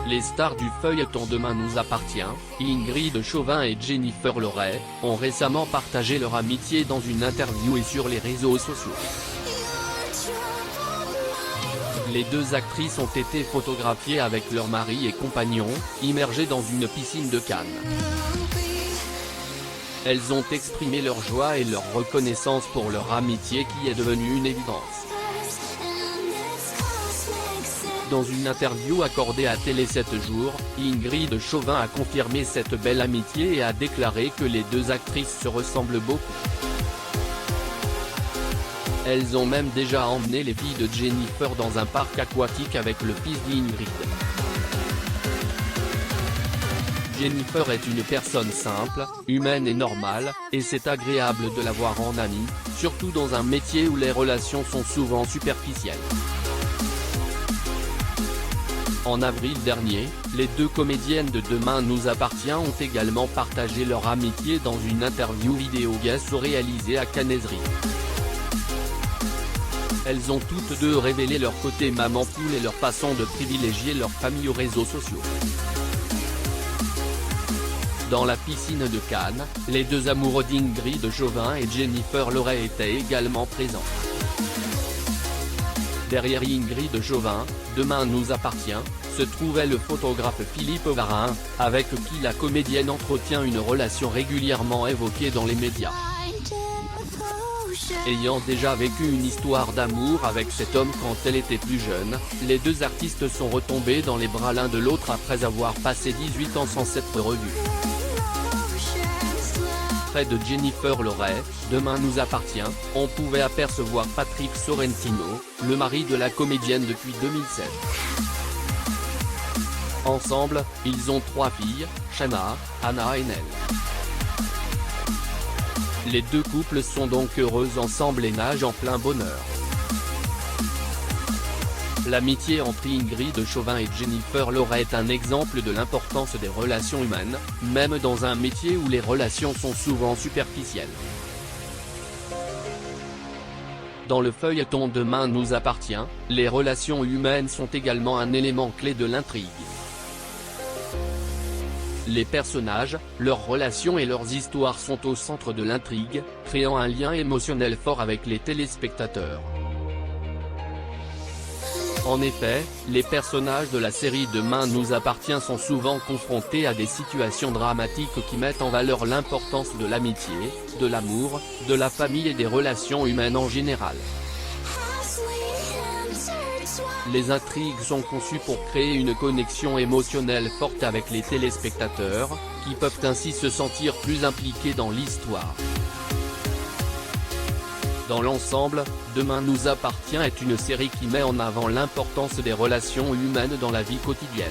Les stars du feuilleton Demain nous appartient, Ingrid Chauvin et Jennifer Loret, ont récemment partagé leur amitié dans une interview et sur les réseaux sociaux. Les deux actrices ont été photographiées avec leur mari et compagnon, immergés dans une piscine de Cannes. Elles ont exprimé leur joie et leur reconnaissance pour leur amitié qui est devenue une évidence. Dans une interview accordée à Télé 7 jours, Ingrid Chauvin a confirmé cette belle amitié et a déclaré que les deux actrices se ressemblent beaucoup. Elles ont même déjà emmené les filles de Jennifer dans un parc aquatique avec le fils d'Ingrid. Jennifer est une personne simple, humaine et normale, et c'est agréable de la voir en amie, surtout dans un métier où les relations sont souvent superficielles. En avril dernier, les deux comédiennes de Demain nous appartient ont également partagé leur amitié dans une interview vidéo réalisée à Canaiserie. Elles ont toutes deux révélé leur côté maman poule et leur façon de privilégier leur famille aux réseaux sociaux. Dans la piscine de Cannes, les deux amoureux d'Ingrid Chauvin et Jennifer Loret étaient également présents. Derrière Ingrid Chauvin, Demain nous appartient, se trouvait le photographe Philippe Varin, avec qui la comédienne entretient une relation régulièrement évoquée dans les médias. Ayant déjà vécu une histoire d'amour avec cet homme quand elle était plus jeune, les deux artistes sont retombés dans les bras l'un de l'autre après avoir passé 18 ans sans s'être revus. Près de Jennifer Loret, Demain nous appartient, on pouvait apercevoir Patrick Sorrentino, le mari de la comédienne depuis 2016. Ensemble, ils ont 3 filles, Shanna, Anna et Nell. Les deux couples sont donc heureux ensemble et nagent en plein bonheur. L'amitié entre Ingrid Chauvin et Jennifer Loret est un exemple de l'importance des relations humaines, même dans un métier où les relations sont souvent superficielles. Dans le feuilleton Demain nous appartient, les relations humaines sont également un élément clé de l'intrigue. Les personnages, leurs relations et leurs histoires sont au centre de l'intrigue, créant un lien émotionnel fort avec les téléspectateurs. En effet, les personnages de la série Demain nous appartient sont souvent confrontés à des situations dramatiques qui mettent en valeur l'importance de l'amitié, de l'amour, de la famille et des relations humaines en général. Les intrigues sont conçues pour créer une connexion émotionnelle forte avec les téléspectateurs, qui peuvent ainsi se sentir plus impliqués dans l'histoire. Dans l'ensemble, Demain nous appartient est une série qui met en avant l'importance des relations humaines dans la vie quotidienne.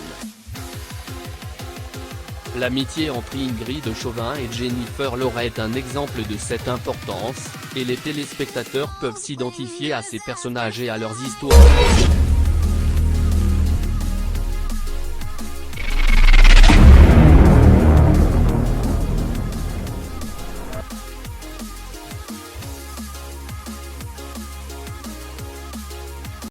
L'amitié entre Ingrid Chauvin et Jennifer Loret est un exemple de cette importance, et les téléspectateurs peuvent s'identifier à ces personnages et à leurs histoires.